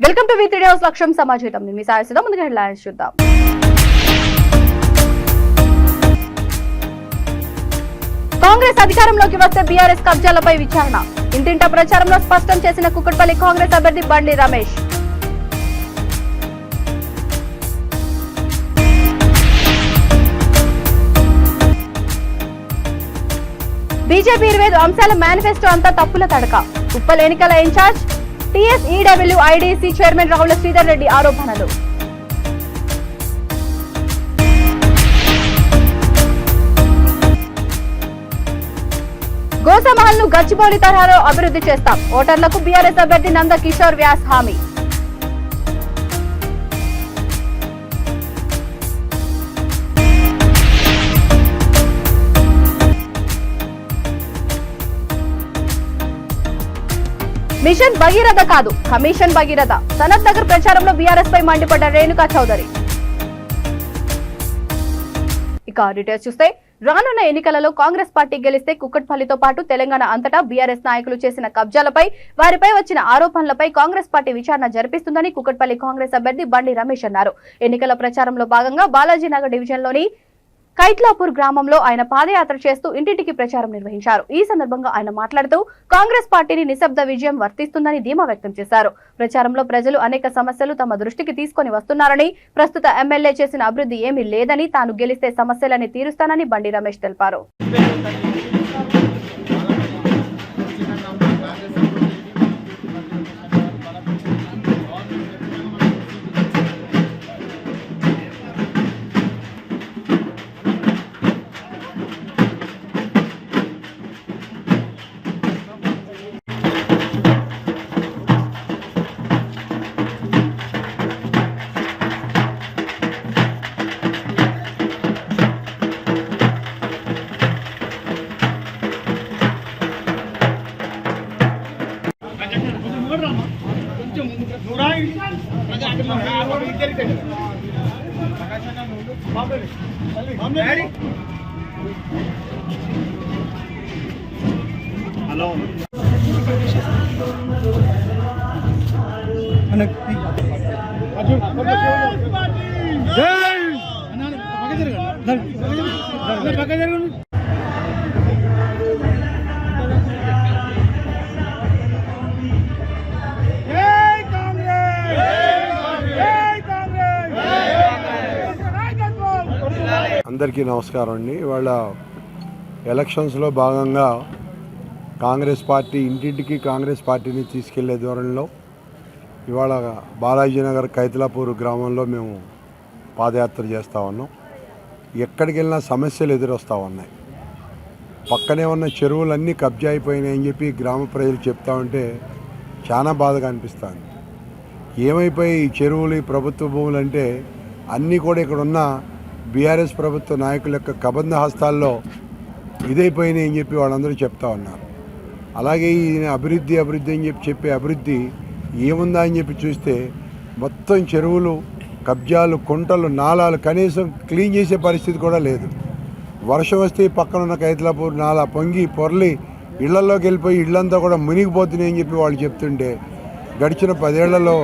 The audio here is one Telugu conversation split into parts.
వెల్కమ్ టు V3 న్యూస్ లక్ష్యం సమాజం. మీ సాయసుదా ముందుగా హెడ్లైన్స్ చూద్దాం. కాంగ్రెస్ అధికారంలోకి వస్తే బీఆర్ఎస్ కబ్జాలపై విచారణ. ఇంటింటా ప్రచారంలో స్పష్టం చేసిన కుకట్పల్లి కాంగ్రెస్ అభ్యర్థి బండి రమేష్. బీజేపీ 25 అంశాల మేనిఫెస్టో అంతా తప్పుల తడక. ఉప్పల్ ఎన్నికల incharge TSEW IDC chairman Ravula Sridhar Reddy ఆరోపణలు. గోసమహల్ ను గచ్చిబౌలి తరహాలో అభివృద్ధి చేస్తాం. ఓటర్లకు బీఆర్ఎస్ అభ్యర్థి నంద కిషోర్ వ్యాస్ హామీ. మిషన్ భగీరథ కాదు, కమిషన్ భగీరథ. సనత్ నగర్ ప్రచారంలో బీఆర్ఎస్ పై మండిపడ్డ రేణుకా చౌదరి. ఇక డీటెయిల్స్ చూస్తే, రానున్న ఎన్నికలలో కాంగ్రెస్ పార్టీ గెలిస్తే కుక్కట్పల్లితో పాటు తెలంగాణ అంతటా బీఆర్ఎస్ నాయకులు చేసిన కబ్జాలపై, వారిపై వచ్చిన ఆరోపణలపై కాంగ్రెస్ పార్టీ విచారణ జరిపిస్తుందని కుక్కట్పల్లి కాంగ్రెస్ అభ్యర్థి బండి రమేష్ అన్నారు. ఎన్నికల ప్రచారంలో భాగంగా బాలాజీనగర్ డివిజన్లోని కైట్లాపూర్ గ్రామంలో ఆయన పాదయాత్ర చేస్తూ ఇంటింటికి ప్రచారం నిర్వహించారు. ఈ సందర్భంగా ఆయన మాట్లాడుతూ కాంగ్రెస్ పార్టీని నిశ్శబ్ద విజయం వర్తిస్తుందని ధీమా వ్యక్తం చేశారు. ప్రచారంలో ప్రజలు అనేక సమస్యలు తమ దృష్టికి తీసుకొని వస్తున్నారని, ప్రస్తుత ఎమ్మెల్యే చేసిన అభివృద్ధి ఏమీ లేదని, తాను గెలిస్తే సమస్యలని తీరుస్తానని బండి రమేష్ తెలిపారు. హలో అందరికీ నమస్కారం అండి. ఇవాళ ఎలక్షన్స్లో భాగంగా కాంగ్రెస్ పార్టీ ఇంటింటికి కాంగ్రెస్ పార్టీని తీసుకెళ్లే ధోరణిలో ఇవాళ బాలాజీనగర్ కైతలాపూర్ గ్రామంలో మేము పాదయాత్ర చేస్తూ ఉన్నాం. ఎక్కడికి వెళ్ళినా సమస్యలు ఎదురొస్తూ ఉన్నాయి. పక్కనే ఉన్న చెరువులన్నీ కబ్జా అయిపోయినాయని చెప్పి గ్రామ ప్రజలు చెప్తా ఉంటే చాలా బాధగా అనిపిస్తుంది. ఏమైపోయి ఈ చెరువులు, ఈ ప్రభుత్వ భూములు అంటే అన్నీ కూడా ఇక్కడ ఉన్న బీఆర్ఎస్ ప్రభుత్వ నాయకుల యొక్క కబంధ హస్తాల్లో ఇదైపోయినాయి అని చెప్పి వాళ్ళందరూ చెప్తా ఉన్నారు. అలాగే ఈ అభివృద్ధి అని చెప్పే అభివృద్ధి ఏముందా అని చెప్పి చూస్తే మొత్తం చెరువులు, కబ్జాలు, కుంటలు, నాలాలు కనీసం క్లీన్ చేసే పరిస్థితి కూడా లేదు. వర్షం వస్తే పక్కన ఉన్న కైతలాపూర్ నాలా పొంగి పొర్లి ఇళ్లలోకి వెళ్ళిపోయి ఇళ్లంతా కూడా మునిగిపోతున్నాయి అని చెప్పి వాళ్ళు చెప్తుంటే, గడిచిన 10 ఏళ్లలో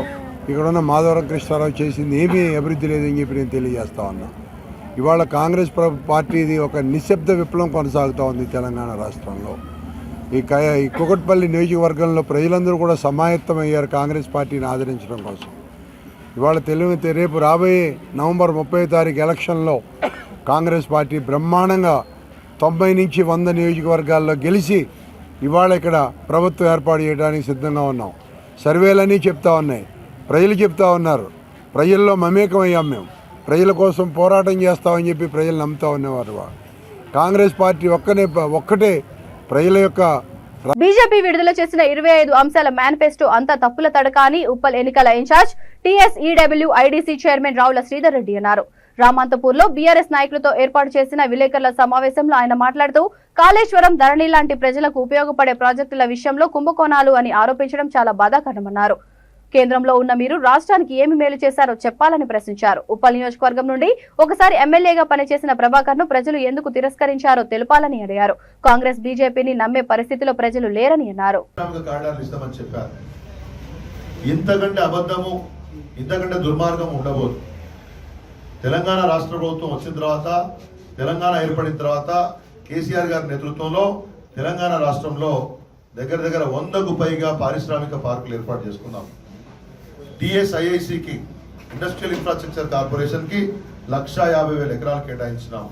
ఇక్కడ ఉన్న మాధవరం కృష్ణారావు చేసింది ఏమీ అభివృద్ధి లేదని చెప్పి నేను తెలియజేస్తా ఉన్నా. ఇవాళ కాంగ్రెస్ పార్టీది ఒక నిశ్శబ్ద విప్లవం కొనసాగుతూ ఉంది తెలంగాణ రాష్ట్రంలో. ఈ కుకట్పల్లి నియోజకవర్గంలో ప్రజలందరూ కూడా సమాయత్తమయ్యారు కాంగ్రెస్ పార్టీని ఆదరించడం కోసం. ఇవాళ రేపు రాబోయే నవంబర్ 30వ తారీఖు ఎలక్షన్లో కాంగ్రెస్ పార్టీ బ్రహ్మాండంగా 90 నుంచి 100 నియోజకవర్గాల్లో గెలిచి ఇవాళ ఇక్కడ ప్రభుత్వం ఏర్పాటు చేయడానికి సిద్ధంగా ఉన్నాం. సర్వేలన్నీ చెప్తా ఉన్నాయి, ప్రజలు చెప్తా ఉన్నారు. ప్రజల్లో మమేకమయ్యాం మేము. ప్రజల కోసం పోరాటం చేస్తామని చెప్పి ప్రజలు నమ్ముతా ఉన్నవారు. కాంగ్రెస్ పార్టీ ఒక్కటే ప్రజల యొక్క. బీజేపీ విడుదల చేసిన 25 అంశాల మేనిఫెస్టో అంతా తప్పుల తడక అని ఉప్పల్ ఎన్నికల incharge TSEW IDC chairman Ravula Sridhar Reddy అన్నారు. రామాంతపూర్ లో బీఆర్ఎస్ నాయకులతో ఏర్పాటు చేసిన విలేకరుల సమావేశంలో ఆయన మాట్లాడుతూ, కాళేశ్వరం, ధరణి లాంటి ప్రజలకు ఉపయోగపడే ప్రాజెక్టుల విషయంలో కుంభకోణాలు అని ఆరోపించడం చాలా బాధాకరమన్నారు. కేంద్రంలో ఉన్న మీరు రాష్ట్రానికి ఏమి మేలు చేశారో చెప్పాలని ప్రశ్నించారు. ఉప్పల్ నియోజకవర్గం నుండి ఒకసారి ఎమ్మెల్యేగా పనిచేసిన ప్రభాకర్ ను ప్రజలు ఎందుకు తిరస్కరించారో తెలపాలని అడిగారు. కాంగ్రెస్ బీజేపీని నమ్మే పరిస్థితిలో ప్రజలు లేరని అన్నారు. ఇంతకంటే అబద్ధము, ఇంతకంటే దుర్మార్గం ఉండబోదు. తెలంగాణ రాష్ట్ర ప్రభుత్వం వచ్చిన తర్వాత, తెలంగాణ ఏర్పడిన తర్వాత కేసీఆర్ గారి నేతృత్వంలో తెలంగాణ రాష్ట్రంలో దగ్గర దగ్గర 100కు పైగా పారిశ్రామిక పార్కులు ఏర్పాటు చేసుకున్నాం. టిఎస్ఐఐసికి, ఇండస్ట్రియల్ ఇన్ఫ్రాస్ట్రక్చర్ కార్పొరేషన్కి 1,50,000 ఎకరాలు కేటాయించినాం.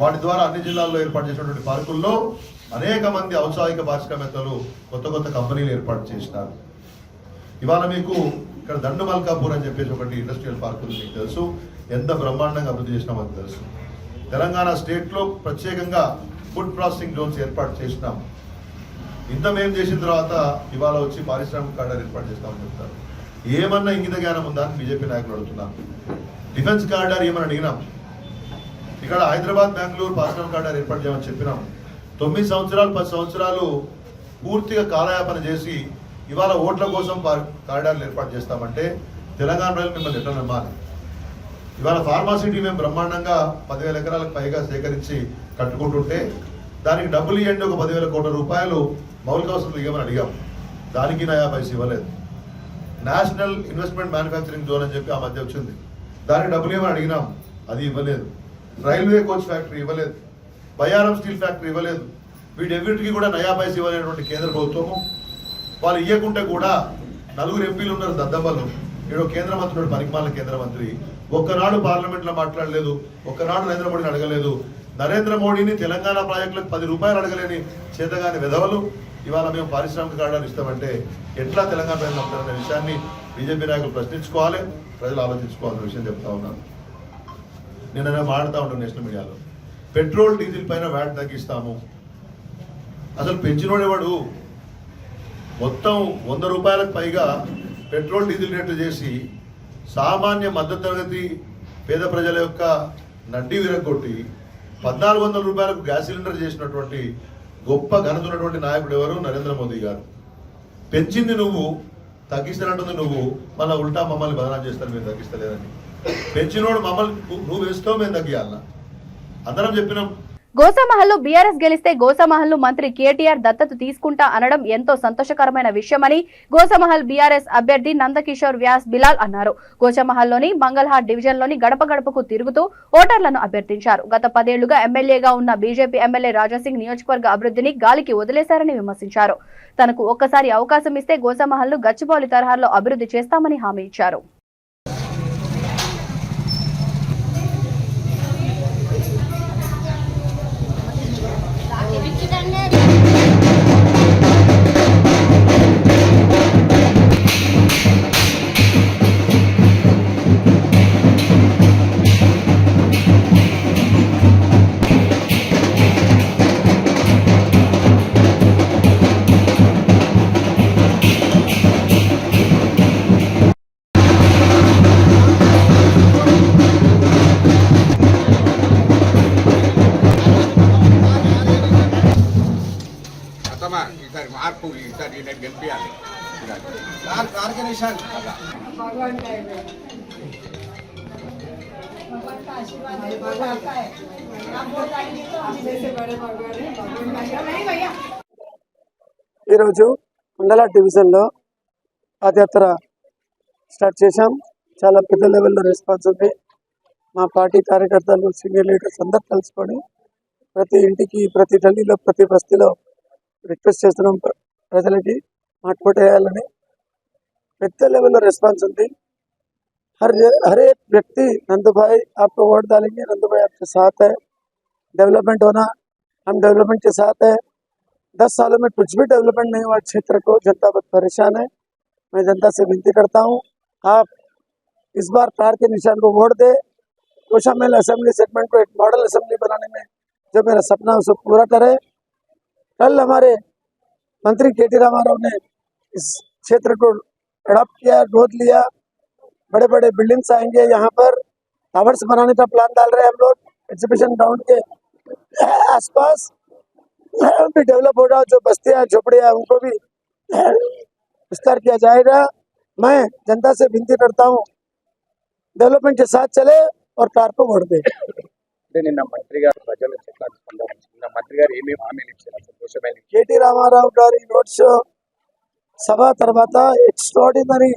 వాటి ద్వారా అన్ని జిల్లాల్లో ఏర్పాటు చేసినటువంటి పార్కుల్లో అనేక మంది ఔత్సాహిక పారిశ్రామికవేత్తలు కొత్త కొత్త కంపెనీలు ఏర్పాటు చేసినారు. ఇవాళ మీకు ఇక్కడ దండు మల్కాపూర్ అని చెప్పేసి ఒకటి ఇండస్ట్రియల్ పార్క్ ఉంది, మీకు తెలుసు. ఎంత బ్రహ్మాండంగా అభివృద్ధి చేసినామో అది తెలుసు. తెలంగాణ స్టేట్లో ప్రత్యేకంగా ఫుడ్ ప్రాసెసింగ్ జోన్స్ ఏర్పాటు చేసినాం. ఇంత మేము చేసిన తర్వాత ఇవాళ వచ్చి పారిశ్రామిక కారిడార్ ఏర్పాటు చేస్తామని చెప్తారు. ఏమన్నా ఇంగిత జ్ఞానం ఉందా అని బీజేపీ నాయకులు అడుగుతున్నారు. డిఫెన్స్ కారిడార్ ఏమని అడిగినాం. ఇక్కడ హైదరాబాద్, బెంగళూరు పారిశ్రామిక కారిడార్ ఏర్పాటు చేయమని చెప్పినాం. 9 సంవత్సరాలు 10 సంవత్సరాలు పూర్తిగా కాలయాపన చేసి ఇవాళ ఓట్ల కోసం కారిడార్లు ఏర్పాటు చేస్తామంటే తెలంగాణ ప్రజలు మిమ్మల్ని ఎట్లా నమ్మాలి? ఇవాళ ఫార్మాసిటీ మేము బ్రహ్మాండంగా 10,000 ఎకరాలకు పైగా సేకరించి కట్టుకుంటుంటే దానికి డబ్బులు ఇవ్వండి, ఒక 10,000 కోట్ల రూపాయలు మౌలిక వసతులు ఇవ్వమని అడిగాం. దానికి నయా పైసలు ఇవ్వలేదు. నేషనల్ ఇన్వెస్ట్మెంట్ మ్యానుఫ్యాక్చరింగ్ జోన్ అని చెప్పి ఆ మధ్య వచ్చింది, దానికి డబ్బులు ఇవ్వమని అడిగినాం, అది ఇవ్వలేదు. రైల్వే కోచ్ ఫ్యాక్టరీ ఇవ్వలేదు, బయారం స్టీల్ ఫ్యాక్టరీ ఇవ్వలేదు. వీటెన్నిటికీ కూడా నయా పైసలు ఇవ్వలేనటువంటి కేంద్ర ప్రభుత్వము. వాళ్ళు ఇవ్వకుంటే కూడా 4 ఎంపీలు ఉన్నారు దద్దమ్మలు. ఏడో కేంద్ర మంత్రి, పనికిమాల కేంద్ర మంత్రి, ఒక్కనాడు పార్లమెంట్లో మాట్లాడలేదు, ఒక్కనాడు నరేంద్ర మోడీని అడగలేదు. నరేంద్ర మోడీని తెలంగాణ ప్రాజెక్టులకు 10 రూపాయలు అడగలేని చేతగాని విధవలు ఇవాళ మేము పారిశ్రామిక కారిడార్ ఇస్తామంటే ఎట్లా తెలంగాణ ప్రజలు నమ్ముతారనే విషయాన్ని బీజేపీ నాయకులు ప్రశ్నించుకోవాలి, ప్రజలు ఆలోచించుకోవాలన్న విషయం చెప్తా ఉన్నాను. నేను మాట్లాడుతూ ఉంటాను నేషనల్ మీడియాలో, పెట్రోల్ డీజిల్ పైన వ్యాట్ తగ్గిస్తాము. అసలు పెంచినోడేవాడు? మొత్తం 100 రూపాయలకు పైగా పెట్రోల్ డీజిల్ రేట్లు చేసి సామాన్య మద్దతు తరగతి పేద ప్రజల యొక్క నడ్డి విరగొట్టి 1,400 రూపాయలకు గ్యాస్ సిలిండర్ చేసినటువంటి గొప్ప ఘనత ఉన్నటువంటి నాయకుడు ఎవరు? నరేంద్ర మోదీ గారు. పెంచింది నువ్వు, తగ్గిస్తానంటుంది నువ్వు, మళ్ళీ ఉల్టా మమ్మల్ని బదనాం చేస్తారు మీరు తగ్గిస్తలేదని. పెంచినోడు మమ్మల్ని నువ్వు వేస్తావు, మేము తగ్గియాలన్నా? అందరం చెప్పినాం. గోసామహల్లో బీఆర్ఎస్ గెలిస్తే గోసామహల్ ను మంత్రి కేటీఆర్ దత్తత తీసుకుంటా అనడం ఎంతో సంతోషకరమైన విషయమని గోసామహల్ బీఆర్ఎస్ అభ్యర్థి నందకిషోర్ వ్యాస్ బిలాల్ అన్నారు. గోసామహల్లోని మంగళహాట్ డివిజన్ లోని గడప గడపకు తిరుగుతూ ఓటర్లను అభ్యర్థించారు. గత 10 ఏళ్లుగా ఎమ్మెల్యేగా ఉన్న బీజేపీ ఎమ్మెల్యే రాజాసింగ్ నియోజకవర్గ అభివృద్ధిని గాలికి వదిలేశారని విమర్శించారు. తనకు ఒక్కసారి అవకాశం ఇస్తే గోసామహల్ ను గచ్చిబౌలి తరహాలో అభివృద్ధి చేస్తామని హామీ ఇచ్చారు. మార్పు ఈసారి గెలిపించాలి. ఈరోజు మండల డివిజన్లో పాదయాత్ర స్టార్ట్ చేశాం. చాలా పెద్ద లెవెల్లో రెస్పాన్స్ ఉంది. మా పార్టీ కార్యకర్తలు, సీనియర్ లీడర్స్ అందరు కలుసుకొని ప్రతి ఇంటికి, ప్రతి గల్లీలో, ప్రతి బస్తీలో రిక్వెస్ట్ చేస్తున్నాం ప్రజలకి మాట్లాడ వేయాలని. పెద్ద లెవెల్లో రెస్పాన్స్ ఉంది. हर एक व्यक्ति नंदू भाई आपको वोट डालेंगे, नंदू भाई आपके साथ है, डेवलपमेंट होना, हम डेवलपमेंट के साथ है। 10 सालों में कुछ भी डेवलपमेंट नहीं हुआ क्षेत्र को, जनता बहुत परेशान है। मैं जनता से विनती करता हूँ, आप इस बार तार के निशान को वोट दे। कोशामेल असेंबली सेगमेंट को एक मॉडल असेंबली बनाने में जो मेरा सपना है उसको पूरा करे। कल हमारे मंत्री के टी रामाराव ने इस क्षेत्र को अडॉप्ट किया, गोद लिया। बड़े बड़े बिल्डिंग्स आएंगे, यहाँ पर टावर्स बनाने का प्लान डाल रहे हैं हम लोग। एग्जीबिशन ग्राउंड के आसपास भी डेवलप हो रहा, जो बस्तियाँ झोपड़ियाँ उनको भी विस्तार किया जाएगा। मैं जनता से विनती करता हूँ, डेवलपमेंट के साथ चले और कार को वोट दे। నిన్న మంత్రి గారు ప్రజల మంత్రి గారు ఏమేమి హామీలు ఇచ్చారు? కేటీ రామారావు గారి రోడ్ షో సభ తర్వాత ఎక్స్ట్రాడినరీ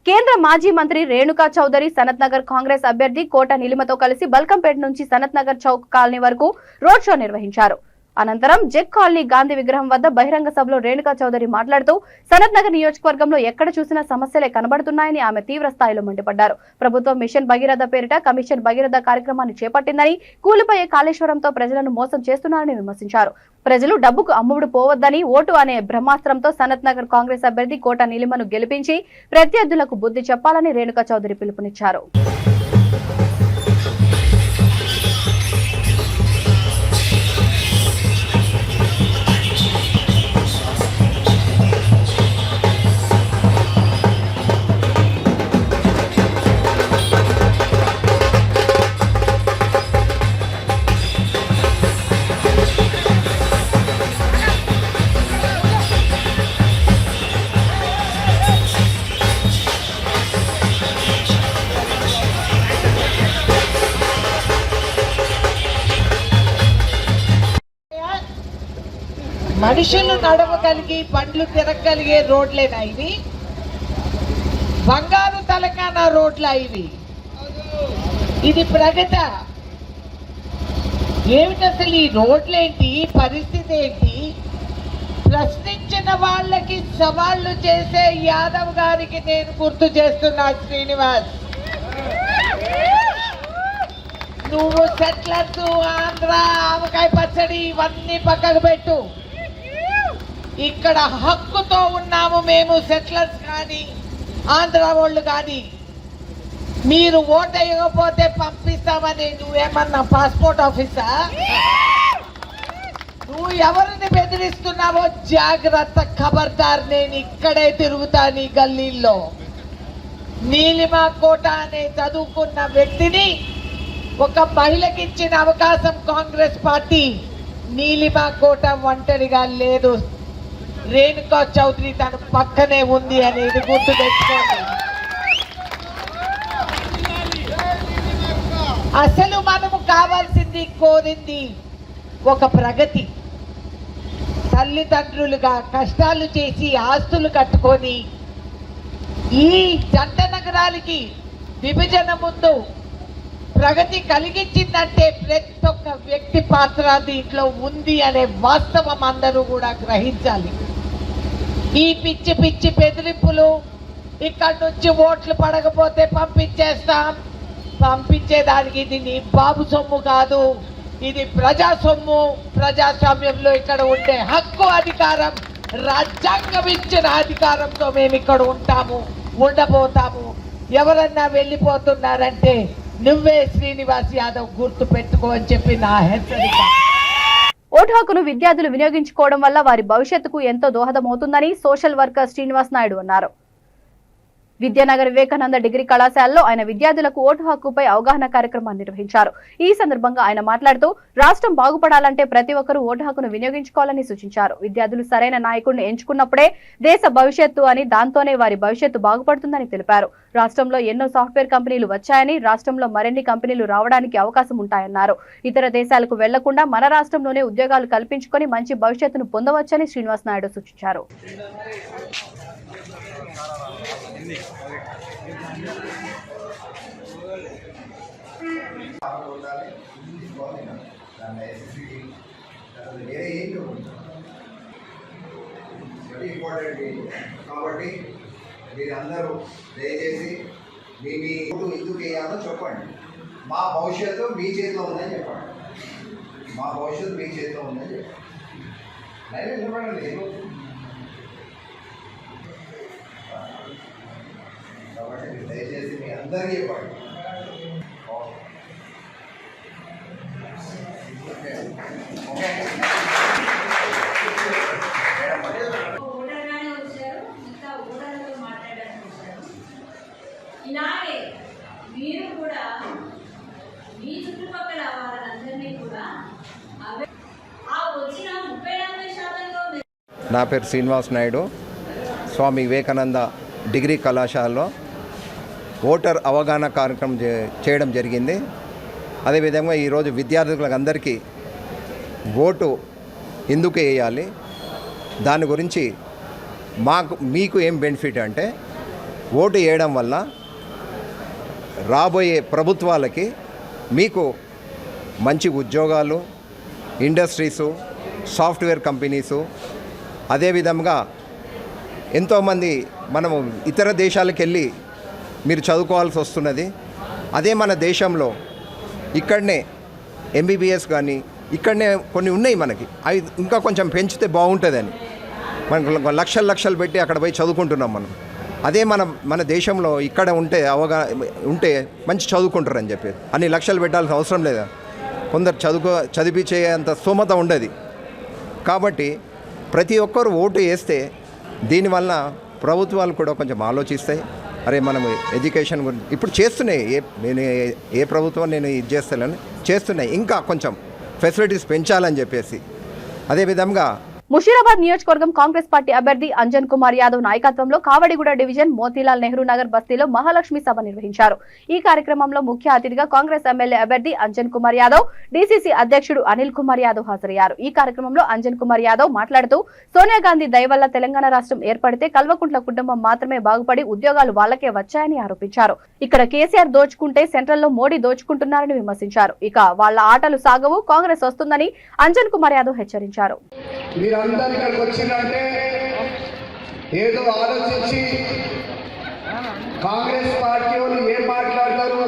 కేంద్ర మాజీ మంత్రి రేణుకా చౌదరి సనత్ నగర్ కాంగ్రెస్ అభ్యర్థి కోట నీలిమతో కలిసి బల్కంపేట నుంచి సనత్ నగర్ చౌక్ కాలనీ వరకు రోడ్ షో నిర్వహించారు. అనంతరం జెక్ కాలనీ గాంధీ విగ్రహం వద్ద బహిరంగ సభలో రేణుకా చౌదరి మాట్లాడుతూ సనత్ నగర్ నియోజకవర్గంలో ఎక్కడ చూసినా సమస్యలే కనబడుతున్నాయని ఆమె తీవ్ర స్థాయిలో మండిపడ్డారు. ప్రభుత్వం మిషన్ భగీరథ పేరిట కమిషన్ భగీరథ కార్యక్రమాన్ని చేపట్టిందని, కూలిపోయే కాళేశ్వరంతో ప్రజలను మోసం చేస్తున్నారని విమర్శించారు. ప్రజలు డబ్బుకు అమ్ముడు పోవద్దని, ఓటు అనే బ్రహ్మాస్త్రంతో సనత్ నగర్ కాంగ్రెస్ అభ్యర్థి కోట నీలిమను గెలిపించి ప్రత్యర్థులకు బుద్ధి చెప్పాలని రేణుకా చౌదరి పిలుపునిచ్చారు. మనుషులు నడవగలిగి బండ్లు తిరగలిగే రోడ్లేనా ఇవి? బంగారు తెలంగాణ రోడ్ల ఇవి? ఇది ప్రగత? ఏమిటి అసలు ఈ రోడ్లేంటి, పరిస్థితి ఏంటి? ప్రశ్నించిన వాళ్ళకి సవాళ్లు చేసే యాదవ్ గారికి నేను గుర్తు చేస్తున్నా, శ్రీనివాస్, నువ్వు సెట్లర్స్, ఆంధ్ర, ఆవకాయ పచ్చడి ఇవన్నీ పక్కకు పెట్టు. ఇక్కడ హక్కుతో ఉన్నాము మేము, సెటిలర్స్ కానీ ఆంధ్ర వాళ్ళు కానీ. మీరు ఓటు వేయకపోతే పంపిస్తామని నువ్వేమన్నా పాస్పోర్ట్ ఆఫీసా? నువ్వు ఎవరిని బెదిరిస్తున్నావో జాగ్రత్త, ఖబర్దార్. నేను ఇక్కడే తిరుగుతా నీ గల్లీల్లో. నీలిమా కోట అనే చదువుకున్న వ్యక్తిని, ఒక మహిళకి ఇచ్చిన అవకాశం కాంగ్రెస్ పార్టీ. నీలిమా కోట ఒంటరిగా లేదు, రేణుకా చౌదరి తన పక్కనే ఉంది అనేది గుర్తు తెచ్చుకోండి. అసలు మనము కావాల్సింది, కోరింది ఒక ప్రగతి. తల్లిదండ్రులుగా కష్టాలు చేసి ఆస్తులు కట్టుకొని ఈ జంట నగరాలకి విభజన ముందు ప్రగతి కలిగించిందంటే ప్రతి ఒక్క వ్యక్తి పాత్ర దీంట్లో ఉంది అనే వాస్తవం అందరూ కూడా గ్రహించాలి. ఈ పిచ్చి పిచ్చి బెదిరింపులు, ఇక్కడి నుంచి ఓట్లు పడకపోతే పంపించేదానికి ఇది నీ బాబు సొమ్ము కాదు, ఇది ప్రజా సొమ్ము. ప్రజాస్వామ్యంలో ఇక్కడ ఉండే హక్కు, అధికారం, రాజ్యాంగం ఇచ్చిన అధికారంతో మేము ఇక్కడ ఉంటాము, ఉండబోతాము. ఎవరన్నా వెళ్ళిపోతున్నారంటే నువ్వే శ్రీనివాస్ యాదవ్, గుర్తు పెట్టుకో అని చెప్పి నా హెచ్చరిక. ఓటు హక్కును విద్యార్థులు వినియోగించుకోవడం వల్ల వారి భవిష్యత్తుకు ఎంతో దోహదమవుతుందని సోషల్ వర్కర్ శ్రీనివాస్ నాయుడు అన్నారు. విద్యానగర్ వివేకానంద డిగ్రీ కళాశాలలో ఆయన విద్యార్థులకు ఓటు హక్కుపై అవగాహన కార్యక్రమాన్ని నిర్వహించారు. ఈ సందర్భంగా ఆయన మాట్లాడుతూ రాష్ట్రం బాగుపడాలంటే ప్రతి ఒక్కరూ ఓటు హక్కును వినియోగించుకోవాలని సూచించారు. విద్యార్థులు సరైన నాయకుడిని ఎంచుకున్నప్పుడే దేశ భవిష్యత్తు అని, దాంతోనే వారి భవిష్యత్తు బాగుపడుతుందని తెలిపారు. రాష్ట్రంలో ఎన్నో సాఫ్ట్వేర్ కంపెనీలు వచ్చాయని, రాష్ట్రంలో మరిన్ని కంపెనీలు రావడానికి అవకాశం ఉంటాయన్నారు. ఇతర దేశాలకు వెళ్లకుండా మన రాష్ట్రంలోనే ఉద్యోగాలు కల్పించుకొని మంచి భవిష్యత్తును పొందవచ్చని శ్రీనివాస్ నాయుడు సూచించారు. కాబట్టి మీరందరూ దయచేసి మీ ఓటు ఎందుకు వేయాలో చెప్పండి. మా భవిష్యత్తు మీ చేతిలో ఉందని చెప్పండి. మా భవిష్యత్తు మీ చేతిలో ఉందని చెప్పండి. చెప్పండి. కాబట్టి మీరు దయచేసి మీ అందరికీ చెప్పండి. ఇలాగే మీరు కూడా మీ చుట్టుపక్కల వాళ్ళందరినీ కూడా వచ్చిన 30-40%. నా పేరు శ్రీనివాస్ నాయుడు. స్వామి వివేకానంద డిగ్రీ కళాశాలలో ఓటర్ అవగాహన కార్యక్రమం చేయడం జరిగింది. అదేవిధంగా ఈరోజు విద్యార్థులకు అందరికీ ఓటు ఎందుకు వేయాలి, దాని గురించి మీకు ఏం బెనిఫిట్ అంటే ఓటు వేయడం వల్ల రాబోయే ప్రభుత్వాలకి మీకు మంచి ఉద్యోగాలు, ఇండస్ట్రీసు, సాఫ్ట్వేర్ కంపెనీసు, అదేవిధంగా ఎంతోమంది మనము ఇతర దేశాలకు వెళ్ళి మీరు చదువుకోవాల్సి వస్తున్నది. అదే మన దేశంలో ఇక్కడనే ఎంబీబీఎస్ కానీ ఇక్కడనే కొన్ని ఉన్నాయి మనకి, అవి ఇంకా కొంచెం పెంచితే బాగుంటుందని మనకు లక్షలు పెట్టి అక్కడ పోయి చదువుకుంటున్నాం మనం. అదే మన దేశంలో ఇక్కడ ఉంటే మంచి చదువుకుంటారని చెప్పి అన్ని లక్షలు పెట్టాల్సిన అవసరం లేదా, కొందరు చదివించేంత స్తోమత ఉండదు. కాబట్టి ప్రతి ఒక్కరు ఓటు వేస్తే దీనివల్ల ప్రభుత్వాలు కూడా కొంచెం ఆలోచిస్తాయి. అరే మనం ఎడ్యుకేషన్ గురించి ఇప్పుడు చేస్తున్నాయి, నేను ఏ ప్రభుత్వం నేను ఇది చేస్తానని చేస్తున్నాయి, ఇంకా కొంచెం ఫెసిలిటీస్ పెంచాలని చెప్పేసి. అదేవిధంగా ముషీరాబాద్ నియోజకవర్గం కాంగ్రెస్ పార్టీ అభ్యర్థి అంజన్ కుమార్ యాదవ్ నాయకత్వంలో కావడిగూడ డివిజన్ మోతీలాల్ నెహ్రూ నగర్ బస్తీలో మహాలక్ష్మి సభ నిర్వహించారు. ఈ కార్యక్రమంలో ముఖ్య అతిథిగా కాంగ్రెస్ ఎమ్మెల్యే అభ్యర్థి అంజన్ కుమార్ యాదవ్, డీసీసీ అధ్యక్షుడు అనిల్ కుమార్ యాదవ్ హాజరయ్యారు. ఈ కార్యక్రమంలో అంజన్ కుమార్ యాదవ్ మాట్లాడుతూ సోనియా గాంధీ దయ వల్ల తెలంగాణ రాష్ట్రం ఏర్పడితే కల్వకుంట్ల కుటుంబం మాత్రమే బాగుపడి ఉద్యోగాలు వాళ్లకే వచ్చాయని ఆరోపించారు. ఇక్కడ కేసీఆర్ దోచుకుంటే సెంట్రల్లో మోడీ దోచుకుంటున్నారని విమర్శించారు. ఇక వాళ్ల ఆటలు సాగవు, కాంగ్రెస్ వస్తుందని అంజన్ కుమార్ యాదవ్ హెచ్చరించారు. మీరందరూ ఇక్కడికి వచ్చిందంటే ఏదో ఆలోచించి కాంగ్రెస్ పార్టీ వాళ్ళు ఏం మాట్లాడతారు,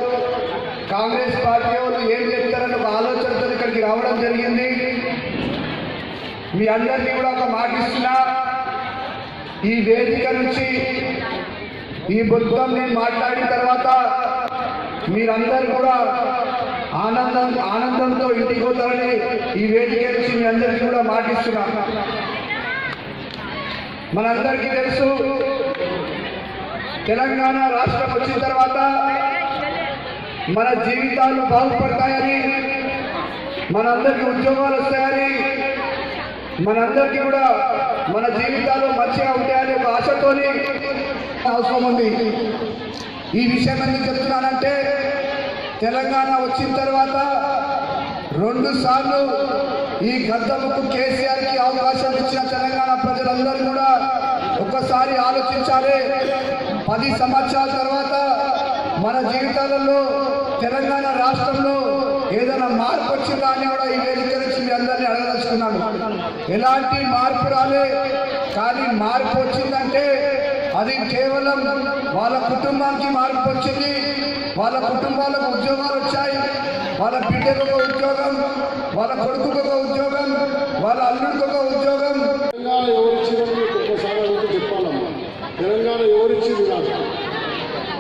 కాంగ్రెస్ పార్టీ వాళ్ళు ఏం చెప్తారని ఒక ఆలోచనతో ఇక్కడికి రావడం జరిగింది. మీ అందరినీ కూడా ఒక మాట ఇస్తున్నా, ఈ వేదిక నుంచి ఈ మొత్తం నేను మాట్లాడిన తర్వాత మీరందరూ కూడా ఆనందంతో ఇంటికి పోతారని ఈ వేదిక నుంచి మీ అందరికీ కూడా మాటిస్తున్నా. మనందరికీ తెలుసు, తెలంగాణ రాష్ట్రం వచ్చిన తర్వాత మన జీవితాలు బాగుపడతాయని, మనందరికీ ఉద్యోగాలు వస్తాయని, మనందరికీ కూడా మన జీవితాలు మంచిగా ఉంటాయని ఒక ఆశతోని అవసరం ఉంది. ఈ విషయం ఎందుకు చెప్తున్నానంటే తెలంగాణ వచ్చిన తర్వాత 2 సార్లు ఈ గద్దముకు కేసీఆర్కి అవకాశం ఇచ్చిన తెలంగాణ ప్రజలందరూ కూడా ఒక్కసారి ఆలోచించాలి. 10 సంవత్సరాల తర్వాత మన జీవితాలలో తెలంగాణ రాష్ట్రంలో ఏదైనా మార్పు వచ్చిందా అని కూడా ఈ వేదిక నుంచి మీ అందరినీ అడగదలుచుకున్నాను. ఎలాంటి మార్పు రాలే, కానీ మార్పు వచ్చిందంటే అది కేవలం వాళ్ళ కుటుంబానికి మార్పు వచ్చింది, వాళ్ళ కుటుంబాలకు ఉద్యోగాలు వచ్చాయి, వాళ్ళ బిడ్డకు ఒక ఉద్యోగం, వాళ్ళ కొడుకుకు ఒక ఉద్యోగం, వాళ్ళ అల్లుడికి ఒక ఉద్యోగం. తెలంగాణ ఎవరిచ్చినట్టు ఒక్కసారి అడుగుతూ చెప్పాలమ్మా. తెలంగాణ ఎవరిచ్చింది? నాకు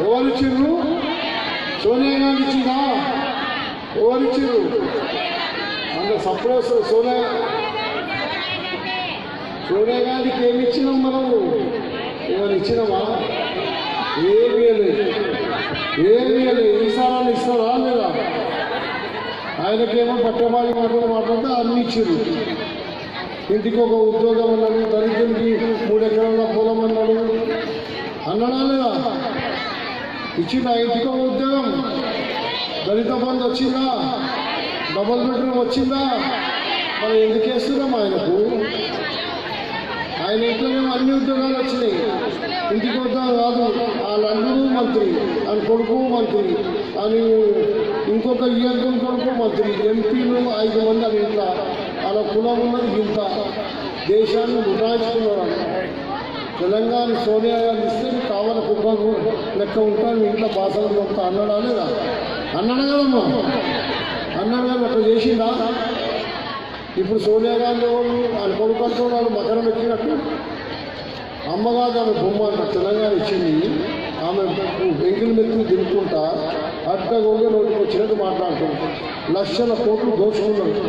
ఎవరిచ్చిర్రు? సోనియా గాంధీ ఇచ్చిందా? ఎవరిచ్చిర్రు? అంత సప్రెస్ సోనియా గాంధీకి ఏమి ఇచ్చినాం మనము? ఏమైనా ఇచ్చినామా? ఏమీ లేదు. ఈసారి ఇస్తారా లేదా? ఆయనకేమో పట్టమాలి మాట్లాడితే అన్ని ఇచ్చిర్రు. ఇంటికి ఒక ఉద్యోగం అన్నాడు, దళితులకి 3 ఎకరాల పొలం అన్నాడు, అన్నాడా లేదా? ఇచ్చిందా? ఇంటికి ఒక ఉద్యోగం, దళిత బంధు వచ్చిందా? డబుల్ బెడ్రూమ్ వచ్చిందా? మరి ఎందుకు వేస్తున్నాం ఆయనకు? ఆయన ఇంట్లోనేమో అన్ని ఉద్యోగాలు వచ్చినాయి, ఇంటికి ఉద్యోగం కాదు. వాళ్ళ అల్లుడు మంత్రి, ఆయన కొడుకు మంత్రి, అని ఇంకొక ఇయ్యంకుని కొడుకు మంత్రి, ఎంపీలు 5 మంది అని ఇంట్లో. వాళ్ళ కులం ఉన్నది ఇంత. దేశాన్ని ఉడాయించుకున్నారు. తెలంగాణ సోనియా గాంధీ ఇస్తే కావాలి కుక్కకు లెక్క ఉంటాను ఇంట్లో బాసలు మొత్తం అన్నాడా లేదా? అన్నాడు కదమ్మా, అన్నాడు కదా. అట్లా చేసిందా? ఇప్పుడు సోనియా గాంధీ వాళ్ళు ఆయన కొడుకు అంటూ వాళ్ళు మకరం ఎక్కినట్టు అమ్మగారు ఆమె బొమ్మ అంట తెలంగాణ ఇచ్చింది. ఆమె వెంకిల మెత్తులు తినుకుంటా అడ్డగోగా నోటికి వచ్చినట్టు మాట్లాడుతుంది. లక్షల కోట్లు దోచుకున్నాడు.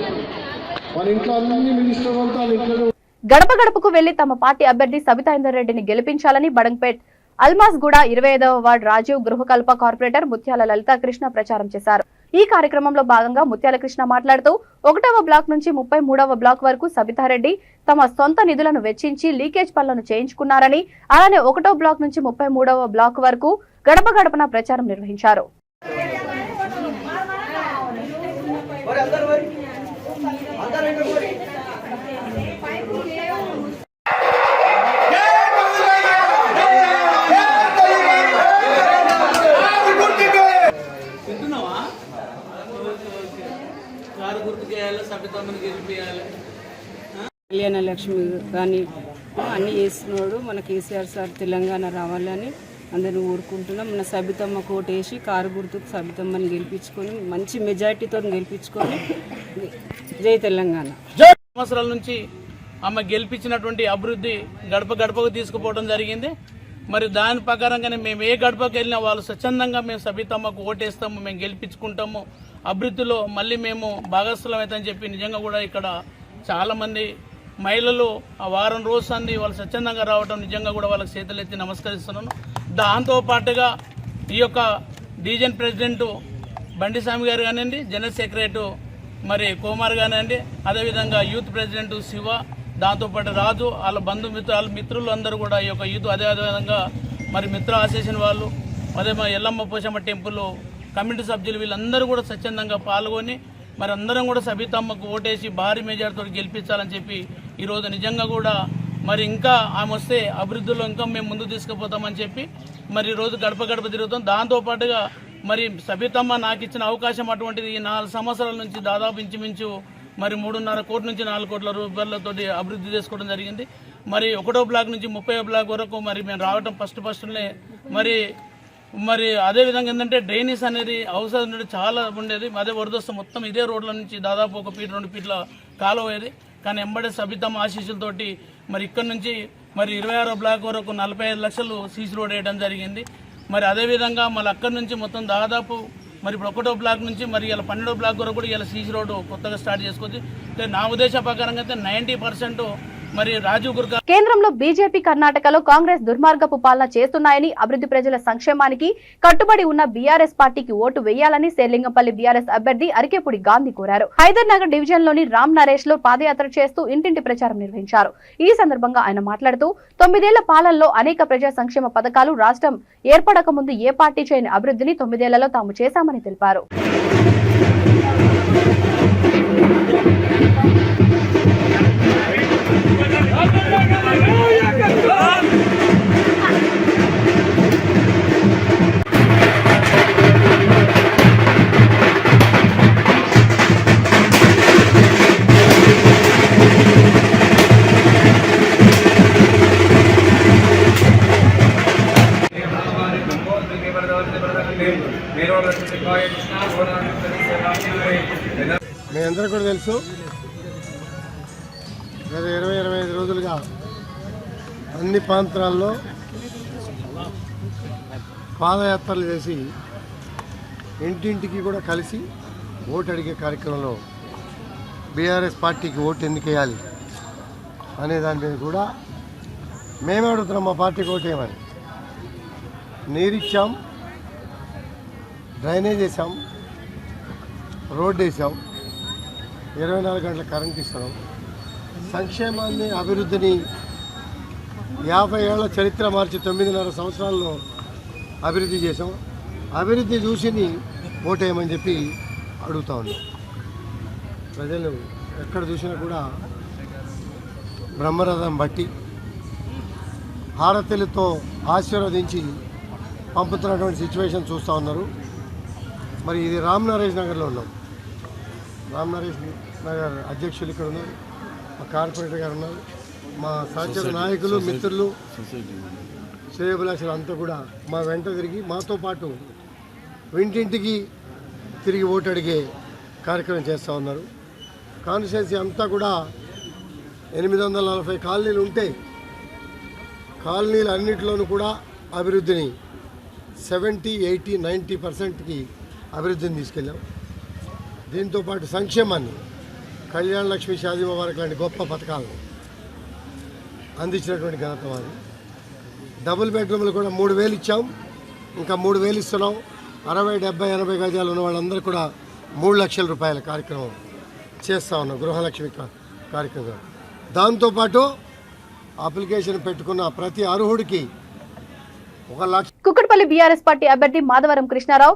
మన ఇంట్లో అన్ని మినిస్టర్ అంతా ఇంట్లో. గడప గడపకు వెళ్లి తమ పార్టీ అభ్యర్థి సబితా ఇందర్ రెడ్డిని గెలిపించాలని బడంగ్పేట్ అల్మాస్ గూడ 25వ వార్డు రాజీవ్ గృహకల్ప కార్పొరేటర్ ముత్యాల లలిత కృష్ణ ప్రచారం చేశారు. ఈ కార్యక్రమంలో భాగంగా ముత్యాల కృష్ణ మాట్లాడుతూ 1వ బ్లాక్ నుంచి 33వ బ్లాక్ వరకు సబితారెడ్డి తమ సొంత నిధులను వెచ్చించి లీకేజ్ పనులను చేయించుకున్నారని, అలానే 1వ బ్లాక్ నుంచి 33వ బ్లాక్ వరకు గడప గడపన ప్రచారం నిర్వహించారు. కళ్యాణ లక్ష్మి కానీ అన్నీ చేస్తున్నాడు. మన కేసీఆర్ సార్ తెలంగాణ రావాలని అందరిని కోరుకుంటున్నాం. మన సబితమ్మ కోటేసి కారు గుర్తుకు సబితమ్మని గెలిపించుకొని మంచి మెజార్టీతో గెలిపించుకొని జై తెలంగాణ. సంవత్సరాల నుంచి ఆమె గెలిపించినటువంటి అభివృద్ధి గడప గడపకు తీసుకుపోవడం జరిగింది. మరి దాని ప్రకారంగానే మేము ఏ గడపకు వెళ్ళినా వాళ్ళు స్వచ్ఛందంగా మేము సబితమ్మకు ఓటేస్తాము, మేము గెలిపించుకుంటాము, అభివృద్ధిలో మళ్ళీ మేము భాగస్వామ్యం అవుతామని చెప్పి నిజంగా కూడా ఇక్కడ చాలామంది మహిళలు ఆ వారం రోజు అంది వాళ్ళు స్వచ్ఛందంగా రావడం నిజంగా కూడా వాళ్ళకి చేతులెత్తి నమస్కరిస్తున్నాను. దాంతో పాటుగా ఈ యొక్క డివిజన్ ప్రెసిడెంట్ బండిస్వామి గారు కానివ్వండి, జనరల్ సెక్రటరీ మరి కుమార్ కానివ్వండి, అదేవిధంగా యూత్ ప్రెసిడెంట్ శివ, దాంతోపాటు రాజు, వాళ్ళ బంధుమిత్రులు మిత్రులు అందరూ కూడా ఈ యొక్క యూత్, అదేవిధంగా మరి మిత్ర అసోసియేషన్ వాళ్ళు, అదే మా ఎల్లమ్మ పోషమ్మ టెంపుల్ కమిటీ సభ్యులు వీళ్ళందరూ కూడా స్వచ్ఛందంగా పాల్గొని మరి అందరం కూడా సబితమ్మకు ఓటేసి భారీ మెజార్టీతో గెలిపించాలని చెప్పి ఈరోజు నిజంగా కూడా మరి ఇంకా ఆమె వస్తే అభివృద్ధిలో ఇంకా మేము ముందుకు తీసుకుపోతామని చెప్పి మరి ఈరోజు గడప గడప తిరుగుతాం. దాంతోపాటుగా మరి సబితమ్మ నాకు ఇచ్చిన అవకాశం అటువంటిది. ఈ 4 సంవత్సరాల నుంచి దాదాపు ఇంచుమించు మరి 3.5 కోట్ల నుంచి 4 కోట్ల రూపాయలతో అభివృద్ధి చేసుకోవడం జరిగింది. మరి 1వ బ్లాక్ నుంచి 30వ బ్లాక్ వరకు మరి మేము రావడం ఫస్ట్నే మరి అదేవిధంగా ఏంటంటే డ్రైనేజ్ అనేది అవసరం చాలా ఉండేది. అదే వరదొస్తే మొత్తం ఇదే రోడ్ల నుంచి దాదాపు 1 ఫీట్ 2 ఫీట్ల కాలువ అయ్యేది. కానీ ఎంబడే సబితమ్మ ఆశీస్సులతోటి మరి ఇక్కడ నుంచి మరి 26వ బ్లాక్ వరకు 45 లక్షలు సీసీ రోడ్ వేయడం జరిగింది. మరి అదేవిధంగా మళ్ళీ అక్కడి నుంచి మొత్తం దాదాపు మరి ఇప్పుడు 1వ బ్లాక్ నుంచి మరి ఇలా 12వ బ్లాక్ వరకు కూడా ఇలా సీసీ రోడ్డు కొత్తగా స్టార్ట్ చేసుకోవచ్చు. నా ఉద్దేశ ప్రకారంగా అయితే 90% మరి రాజీవ్ గుర్గా. కేంద్రంలో బీజేపీ, కర్ణాటకలో కాంగ్రెస్ దుర్మార్గపు పాలన చేస్తున్నాయని, అభివృద్ధి ప్రజల సంక్షేమానికి కట్టుబడి ఉన్న బీఆర్ఎస్ పార్టీకి ఓటు వేయాలని శేర్లింగంపల్లి బీఆర్ఎస్ అభ్యర్థి అరికెపూడి గాంధీ కోరారు. హైదర్ నగర్ డివిజన్ లోని రామ్ నరేష్ లో పాదయాత్ర చేస్తూ ఇంటింటి ప్రచారం నిర్వహించారు. ఈ సందర్భంగా ఆయన మాట్లాడుతూ 9 ఏళ్ల పాలనలో అనేక ప్రజా సంక్షేమ పథకాలు, రాష్ట్రం ఏర్పడక ముందు ఏ పార్టీ చేయని అభివృద్ధిని 9 ఏళ్లలో తాము చేశామని తెలిపారు. మీ అందరికీ కూడా తెలుసు, గత 20-25 రోజులుగా అన్ని ప్రాంతాల్లో పాదయాత్రలు చేసి ఇంటింటికి కూడా కలిసి ఓటు అడిగే కార్యక్రమంలో బీఆర్ఎస్ పార్టీకి ఓటు ఎందుకు వేయాలి అనే దాని మీద కూడా మేమే అడుగుతున్నాం. మా పార్టీకి ఓటు వేయమని. నీరిచ్చాం, డ్రైనేజ్ వేసాం, రోడ్డు వేసాం, 24 గంటల కరెంట్ ఇస్తున్నాం, సంక్షేమాన్ని, అభివృద్ధిని 50 ఏళ్ల చరిత్ర మార్చి 9.5 సంవత్సరాల్లో అభివృద్ధి చేసాం. అభివృద్ధి చూసి ఓటేయమని చెప్పి అడుగుతా ఉన్నాం. ప్రజలు ఎక్కడ చూసినా కూడా బ్రహ్మరథం బట్టి హారతులతో ఆశీర్వదించి పంపుతున్నటువంటి సిచ్యువేషన్ చూస్తూ ఉన్నారు. మరి ఇది రామ్ నరేష్ నగర్లో ఉన్నాం. రామ్ నరేష్ నగర్ అధ్యక్షులు ఇక్కడ ఉన్నారు, మా కార్పొరేటర్ గారు ఉన్నారు, మా సహచర నాయకులు, మిత్రులు, శ్రేయోభిలాషులు అంతా కూడా మా వెంట తిరిగి మాతో పాటు ఇంటింటికి తిరిగి ఓటు అడిగే కార్యక్రమం చేస్తూ ఉన్నారు. కాన్స్టిట్యున్సీ అంతా కూడా 840 కాలనీలు ఉంటే కాలనీలు అన్నింటిలోనూ కూడా అభివృద్ధిని 70, 80, 90%కి అభివృద్ధిని తీసుకెళ్ళాం. దీంతోపాటు సంక్షేమాన్ని, కళ్యాణ లక్ష్మి, షాదీ ముబారక్ లాంటి గొప్ప పథకాలను అందించినటువంటి ఘనత వారి. డబుల్ బెడ్రూమ్లు కూడా 3,000 ఇచ్చాం, ఇంకా 3,000 ఇస్తున్నాం. 60, 70, 80 గజాలు ఉన్న వాళ్ళందరూ కూడా 3 లక్షల రూపాయల కార్యక్రమం చేస్తూ ఉన్నాం, గృహలక్ష్మి కార్యక్రమం. దాంతోపాటు అప్లికేషన్ పెట్టుకున్న ప్రతి అర్హుడికి 1 లక్ష. కుక్కట్పల్లి బీఆర్ఎస్ పార్టీ అభ్యర్థి మాధవరం కృష్ణారావు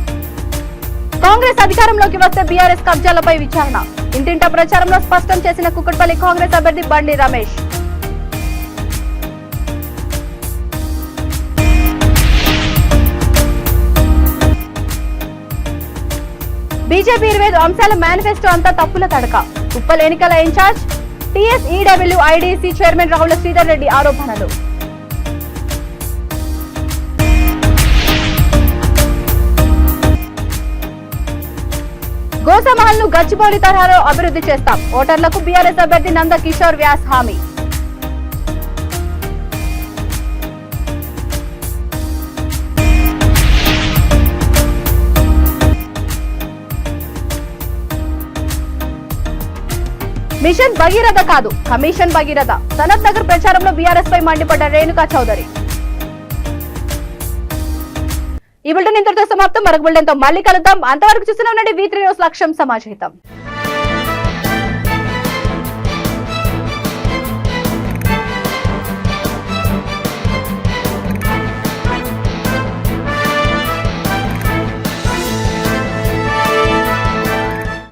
కాంగ్రెస్ అధికారంలోకి వస్తే బీఆర్ఎస్ కబ్జాలపై విచారణ. ఇంటింటా ప్రచారంలో స్పష్టం చేసిన కుక్కట్పల్లి కాంగ్రెస్ అభ్యర్థి బండి రమేష్. బీజేపీ 25 అంశాల మేనిఫెస్టో అంతా తప్పుల తడక. ఉప్పల్ ఎన్నికల incharge TSEW IDC chairman Ravula Sridhar Reddy ఆరోపణలు. గోసమహల్ ను గచ్చిబౌలి తరహాలో అభివృద్ధి చేస్తాం. ఓటర్లకు బీఆర్ఎస్ అభ్యర్థి నంద కిషోర్ వ్యాస్ హామీ. మిషన్ భగీరథ కాదు, కమిషన్ భగీరథ. సనత్ నగర్ ప్రచారంలో బీఆర్ఎస్ పై మండిపడ్డ రేణుకా చౌదరి. ఈ బులెటిన్ ఇంతటితో సమాప్తం. మరొక బులెటిన్ తో మళ్ళీ కలుద్దాం. అంతవరకు చూస్తూనే ఉండండి V3 న్యూస్. లక్ష్యం సమాజహితం.